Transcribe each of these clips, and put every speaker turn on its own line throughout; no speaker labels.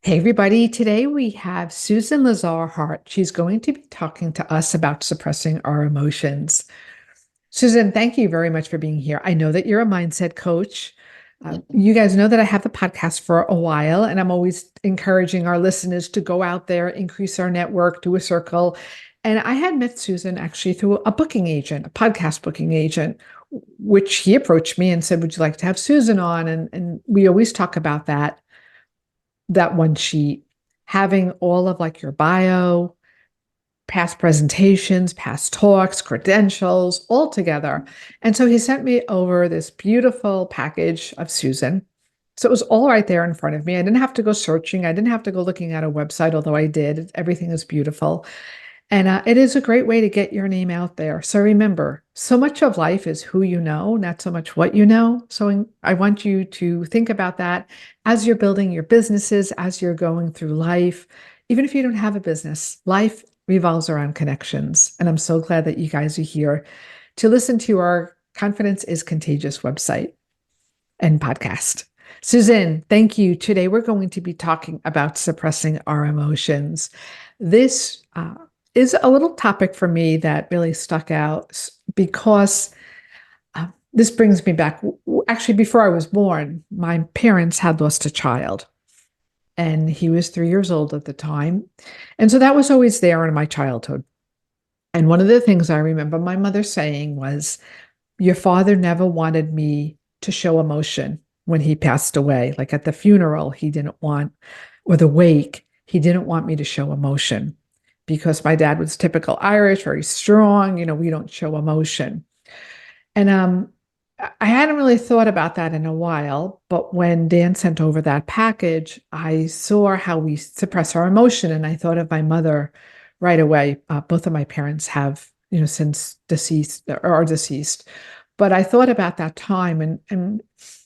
Hey, everybody. Today we have Susan Lazar Hart. She's going to be talking to us about suppressing our emotions. Susan, thank you very much for being here. I know that you're a mindset coach. You guys know that I have the podcast for a while, and I'm always encouraging our listeners to go out there, increase our network, do a circle. And I had met Susan actually through a booking agent, a podcast booking agent, which he approached me and said, "Would you like to have Susan on?" And we always talk about that one sheet, having all of like your bio, past presentations, past talks, credentials, all together. And so he sent me over this beautiful package of Susan. So it was all right there in front of me. I didn't have to go searching. I didn't have to go looking at a website, although I did. Everything is beautiful. And it is a great way to get your name out there. So remember, so much of life is who you know, not so much what you know. So I want you to think about that as you're building your businesses, as you're going through life. Even if you don't have a business, life revolves around connections. And I'm so glad that you guys are here to listen to our Confidence is Contagious website and podcast. Susan, thank you. Today we're going to be talking about suppressing our emotions. This is a little topic for me that really stuck out because this brings me back. Actually, before I was born, my parents had lost a child, and he was 3 years old at the time. And so that was always there in my childhood. And one of the things I remember my mother saying was, "Your father never wanted me to show emotion when he passed away. Like at the funeral, he didn't want, or the wake, he didn't want me to show emotion because my dad was typical Irish, very strong. We don't show emotion." And I hadn't really thought about that in a while, but when Dan sent over that package, I saw how we suppress our emotion, and I thought of my mother right away. Both of my parents have, since deceased or are deceased, but I thought about that time and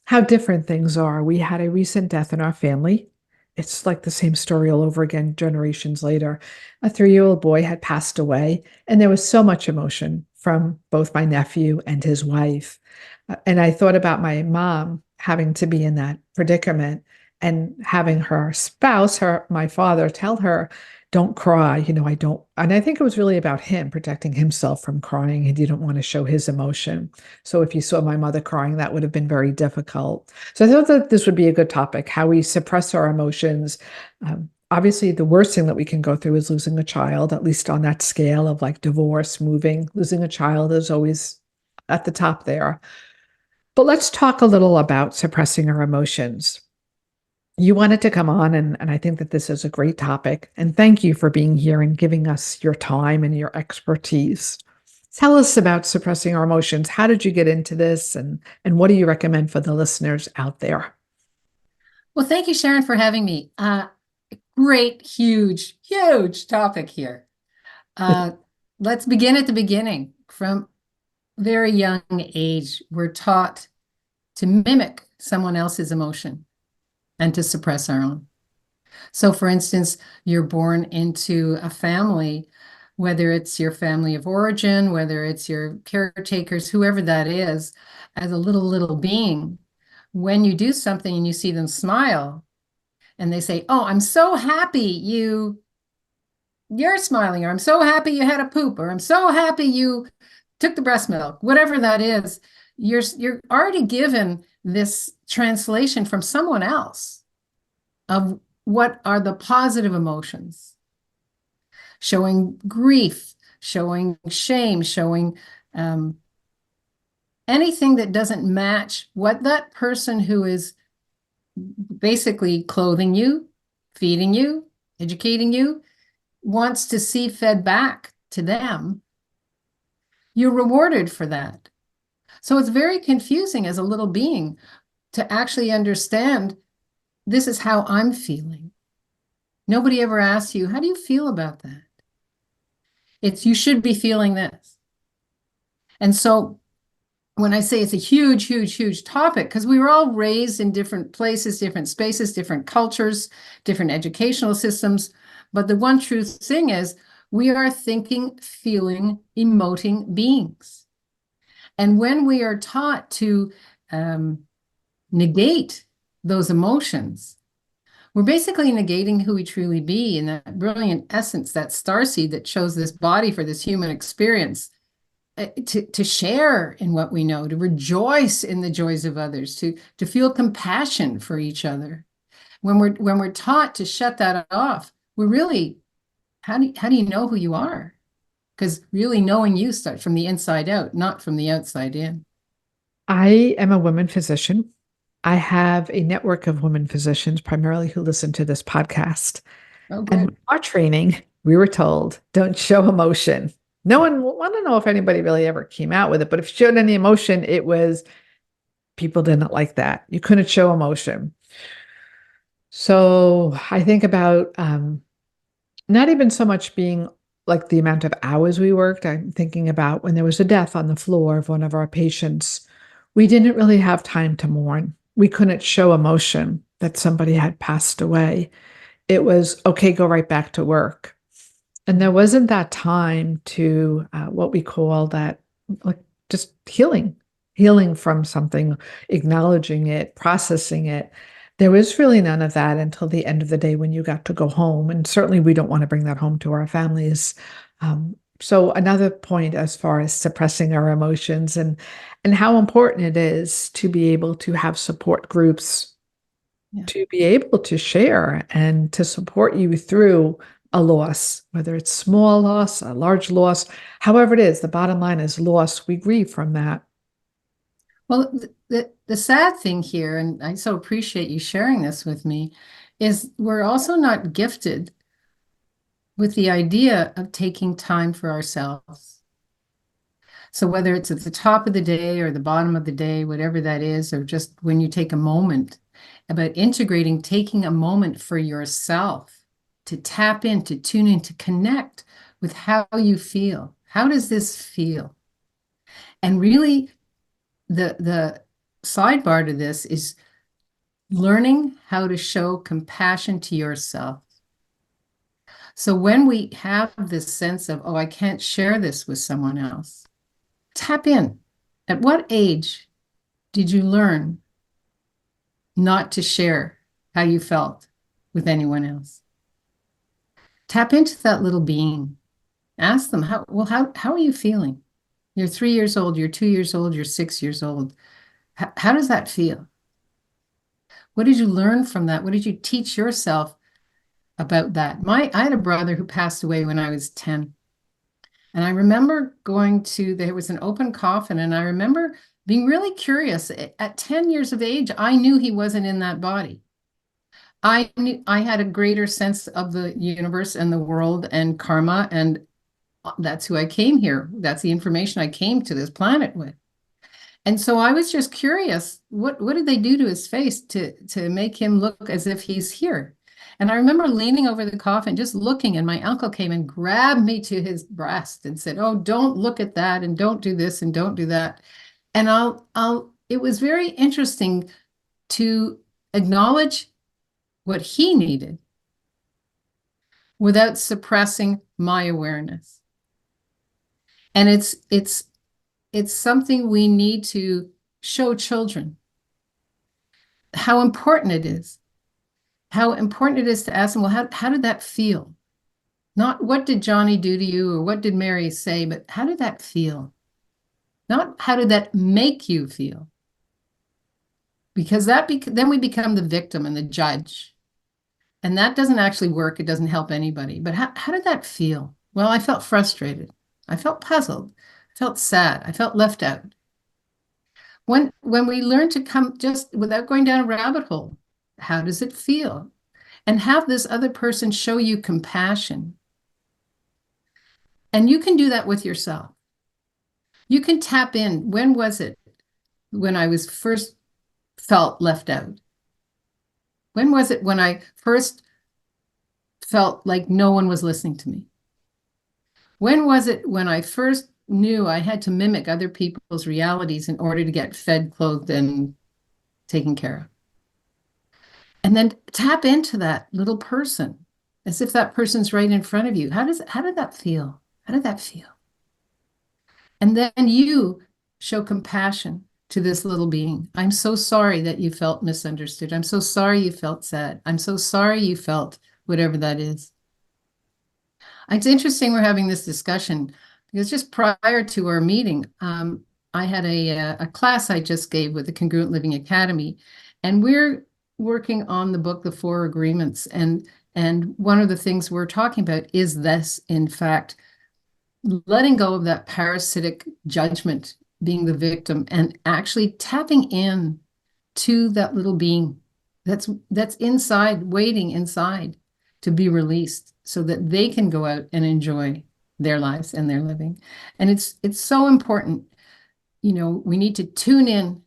how different things are. We had a recent death in our family. It's like the same story all over again, generations later. A 3-year-old boy had passed away, and there was so much emotion from both my nephew and his wife. And I thought about my mom having to be in that predicament and having her spouse, my father, tell her, "Don't cry. I don't." And I think it was really about him protecting himself from crying. He didn't want to show his emotion. So if you saw my mother crying, that would have been very difficult. So I thought that this would be a good topic, how we suppress our emotions. Obviously, the worst thing that we can go through is losing a child, at least on that scale of like divorce, moving. Losing a child is always at the top there. But let's talk a little about suppressing our emotions. You wanted to come on, and I think that this is a great topic. And thank you for being here and giving us your time and your expertise. Tell us about suppressing our emotions. How did you get into this? And what do you recommend for the listeners out there?
Well, thank you, Sharon, for having me. Great, huge, huge topic here. Uh, let's begin at the beginning. From very young age, we're taught to mimic someone else's emotion and to suppress our own. So, for instance, you're born into a family, whether it's your family of origin, whether it's your caretakers, whoever that is, as a little being. When you do something and you see them smile, and they say, "Oh, I'm so happy you're smiling," or "I'm so happy you had a poop," or "I'm so happy you took the breast milk," whatever that is, you're already given this translation from someone else of what are the positive emotions, showing grief, showing shame, showing anything that doesn't match what that person who is basically clothing you, feeding you, educating you, wants to see fed back to them. You're rewarded for that. So it's very confusing as a little being to actually understand this is how I'm feeling. Nobody ever asks you, how do you feel about that? It's you should be feeling this. And so when I say it's a huge, huge, huge topic, because we were all raised in different places, different spaces, different cultures, different educational systems. But the one true thing is we are thinking, feeling, emoting beings. And when we are taught to negate those emotions, We're basically negating who we truly be and that brilliant essence, that starseed that chose this body for this human experience, to share in what we know, to rejoice in the joys of others, to feel compassion for each other. When we're taught to shut that off, we're really, how do you know who you are? Because really knowing you starts from the inside out, not from the outside in.
I am a women physician. I have a network of women physicians, primarily who listen to this podcast.
Oh,
And
good.
our training, we were told, don't show emotion. No one, I don't know if anybody really ever came out with it, but if you showed any emotion, it was people didn't like that. You couldn't show emotion. So I think about not even so much being like the amount of hours we worked. I'm thinking about when there was a death on the floor of one of our patients. We didn't really have time to mourn. We couldn't show emotion that somebody had passed away. It was okay, go right back to work. And there wasn't that time to what we call that, like just healing from something, acknowledging it, processing it. There was really none of that until the end of the day when you got to go home. And certainly we don't want to bring that home to our families. So another point as far as suppressing our emotions and how important it is to be able to have support groups
Yeah.
to be able to share and to support you through a loss, whether it's small loss, a large loss, however it is, the bottom line is loss. We grieve from that.
Well, the sad thing here, and I so appreciate you sharing this with me, is we're also not gifted with the idea of taking time for ourselves. So whether it's at the top of the day or the bottom of the day, whatever that is, or just when you take a moment, about integrating, taking a moment for yourself to tap in, to tune in, to connect with how you feel. How does this feel? And really, the sidebar to this is learning how to show compassion to yourself. So when we have this sense of, oh, I can't share this with someone else, tap in. At what age did you learn not to share how you felt with anyone else? Tap into that little being. Ask them, how are you feeling? You're 3 years old, you're 2 years old, you're 6 years old. How does that feel? What did you learn from that? What did you teach yourself about that? I had a brother who passed away when I was 10. And I remember there was an open coffin, and I remember being really curious. At 10 years of age, I knew he wasn't in that body. I knew I had a greater sense of the universe and the world and karma, and that's who I came here. That's the information I came to this planet with. And so I was just curious, what did they do to his face to make him look as if he's here? And I remember leaning over the coffin, just looking, and my uncle came and grabbed me to his breast and said, "Oh, don't look at that, and don't do this, and don't do that." And it was very interesting to acknowledge what he needed without suppressing my awareness. And it's something we need to show children how important it is. How important it is to ask them, well, how did that feel? Not what did Johnny do to you or what did Mary say, but how did that feel? Not how did that make you feel? Because then we become the victim and the judge. And that doesn't actually work. It doesn't help anybody. But how did that feel? Well, I felt frustrated. I felt puzzled. I felt sad. I felt left out. When we learn to come just without going down a rabbit hole, how does it feel? And have this other person show you compassion. And you can do that with yourself. You can tap in. When was it when I was first felt left out? When was it when I first felt like no one was listening to me? When was it when I first knew I had to mimic other people's realities in order to get fed, clothed, and taken care of? And then tap into that little person as if that person's right in front of you. How did that feel? How did that feel? And then you show compassion to this little being. I'm so sorry that you felt misunderstood. I'm so sorry you felt sad. I'm so sorry you felt whatever that is. It's interesting we're having this discussion because just prior to our meeting, I had a class I just gave with the Congruent Living Academy, and we're working on the book, The Four Agreements. And one of the things we're talking about is this, in fact, letting go of that parasitic judgment, being the victim, and actually tapping in to that little being that's inside, waiting inside to be released so that they can go out and enjoy their lives and their living. And it's so important. We need to tune in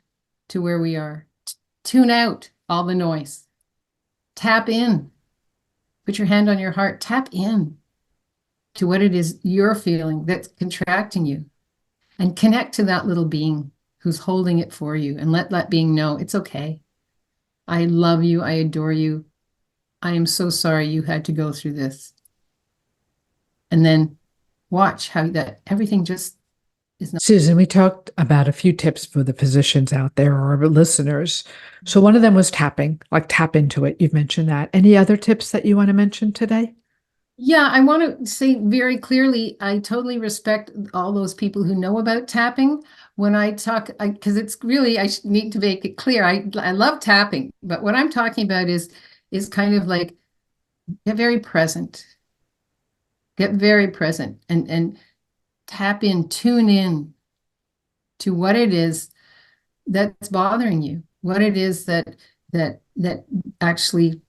to where we are, tune out all the noise, tap in, put your hand on your heart, tap in to what it is you're feeling that's contracting you, and connect to that little being who's holding it for you, and let that being know it's okay. I love you. I adore you. I am so sorry you had to go through this. And then watch how that everything just is not.
Susan, we talked about a few tips for the physicians out there or our listeners. So one of them was tapping, like tap into it. You've mentioned that. Any other tips that you want to mention today?
Yeah, I want to say very clearly, I totally respect all those people who know about tapping. When I talk, because it's really, need to make it clear. I love tapping, but what I'm talking about is kind of like get very present, and tap in, tune in to what it is that's bothering you, what it is that actually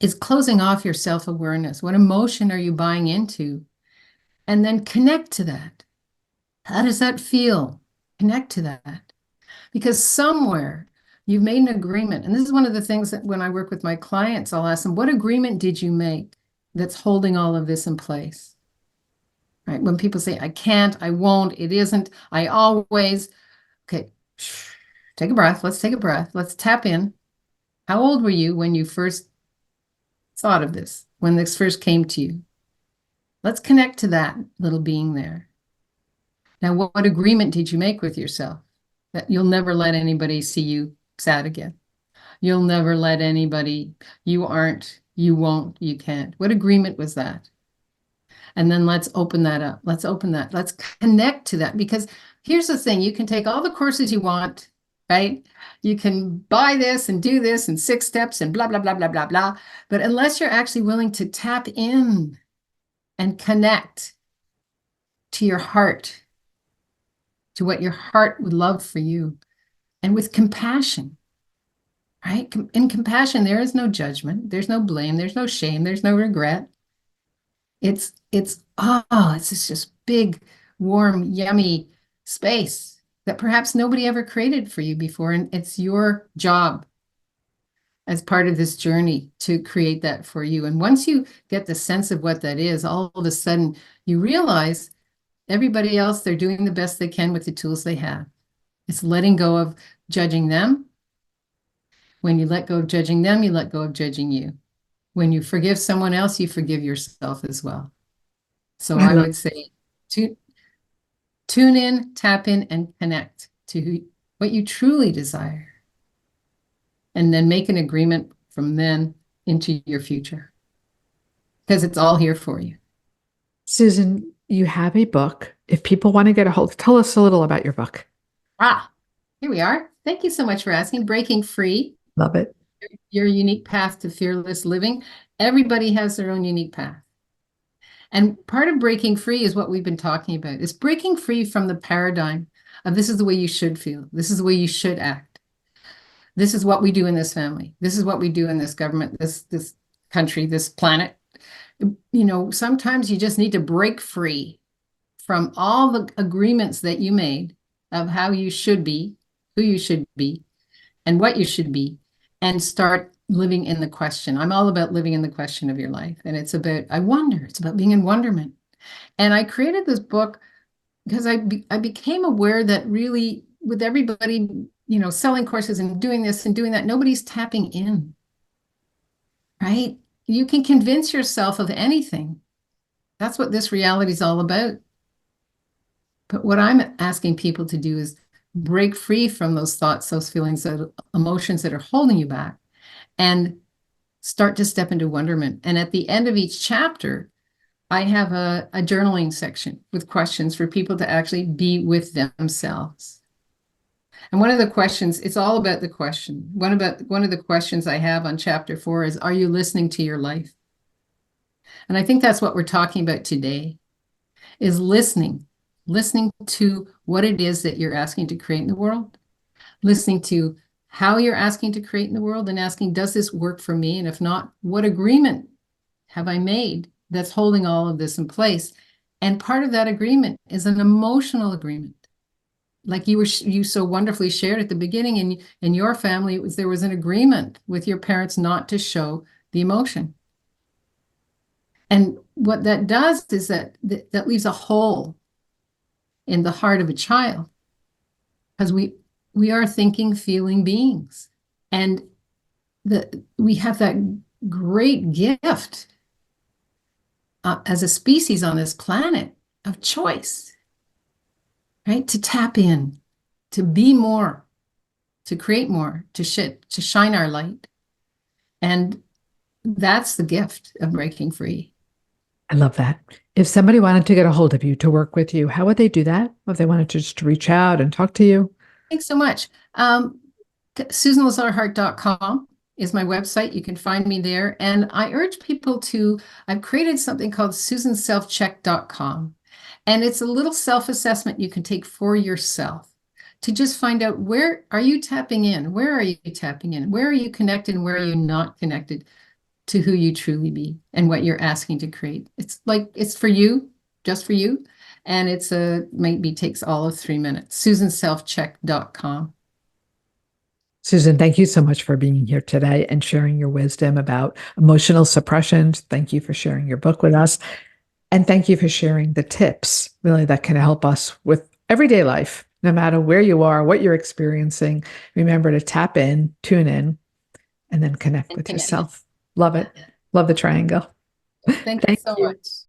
is closing off your self-awareness. What emotion are you buying into? And then connect to that. How does that feel? Connect to that. Because somewhere you've made an agreement. And this is one of the things that when I work with my clients, I'll ask them, what agreement did you make that's holding all of this in place? Right? When people say, I can't, I won't, it isn't, I always, okay, take a breath. Let's take a breath. Let's tap in. How old were you when you first thought of this, when this first came to you? Let's connect to that little being there. Now, what agreement did you make with yourself? That you'll never let anybody see you sad again. You'll never let anybody, you aren't, you won't, you can't. What agreement was that? And then let's open that up. Let's open that. Let's connect to that. Because here's the thing, you can take all the courses you want, right? You can buy this and do this and 6 steps and blah, blah, blah, blah, blah, blah. But unless you're actually willing to tap in and connect to your heart, to what your heart would love for you, and with compassion, right? In compassion, there is no judgment, there's no blame, there's no shame, there's no regret. It's it's this big, warm, yummy space that perhaps nobody ever created for you before. And it's your job as part of this journey to create that for you. And once you get the sense of what that is, all of a sudden you realize everybody else, they're doing the best they can with the tools they have. It's letting go of judging them. When you let go of judging them, you let go of judging you. When you forgive someone else, you forgive yourself as well. So
I
I
love
would say tune in, tap in, and connect to what you truly desire. And then make an agreement from then into your future. Because it's all here for you.
Susan, you have a book. If people want to get a hold, tell us a little about your book.
Here we are. Thank you so much for asking. Breaking Free,
Love it.
Your Unique Path to Fearless Living. Everybody has their own unique path. And part of breaking free is what we've been talking about. It's breaking free from the paradigm of this is the way you should feel. This is the way you should act. This is what we do in this family. This is what we do in this government, this country, this planet. Sometimes you just need to break free from all the agreements that you made of how you should be, who you should be, and what you should be, and start living in the question. I'm all about living in the question of your life. And it's about, it's about being in wonderment. And I created this book because I became aware that really with everybody, selling courses and doing this and doing that, nobody's tapping in, right? You can convince yourself of anything. That's what this reality is all about. But what I'm asking people to do is break free from those thoughts, those feelings, those emotions that are holding you back, and start to step into wonderment. And at the end of each chapter, I have a journaling section with questions for people to actually be with themselves. And one of the questions, it's all about the question. One of the questions I have on chapter 4 is, are you listening to your life? And I think that's what we're talking about today, is listening to what it is that you're asking to create in the world, listening to how you're asking to create in the world, and asking, does this work for me? And if not, what agreement have I made that's holding all of this in place? And part of that agreement is an emotional agreement. Like you so wonderfully shared at the beginning, in your family, there was an agreement with your parents not to show the emotion. And what that does is that leaves a hole in the heart of a child, because we are thinking, feeling beings, and we have that great gift as a species on this planet of choice, right? To tap in, to be more, to create more, to shine our light. And that's the gift of breaking free.
I love that. If somebody wanted to get a hold of you to work with you, how would they do that? If they wanted to just reach out and talk to you?
Thanks so much. SusanLazarHart.com is my website. You can find me there. And I urge people I've created something called SusanSelfCheck.com. And it's a little self-assessment you can take for yourself to just find out, where are you tapping in? Where are you tapping in? Where are you connected and where are you not connected to who you truly be and what you're asking to create? It's like, it's for you, just for you. And maybe takes all of 3 minutes. SusanSelfCheck.com.
Susan, thank you so much for being here today and sharing your wisdom about emotional suppression. Thank you for sharing your book with us. And thank you for sharing the tips, really, that can help us with everyday life, no matter where you are, what you're experiencing. Remember to tap in, tune in, and then connect with yourself. Love it. Love the triangle.
Thank you
Thank
so
you.
much.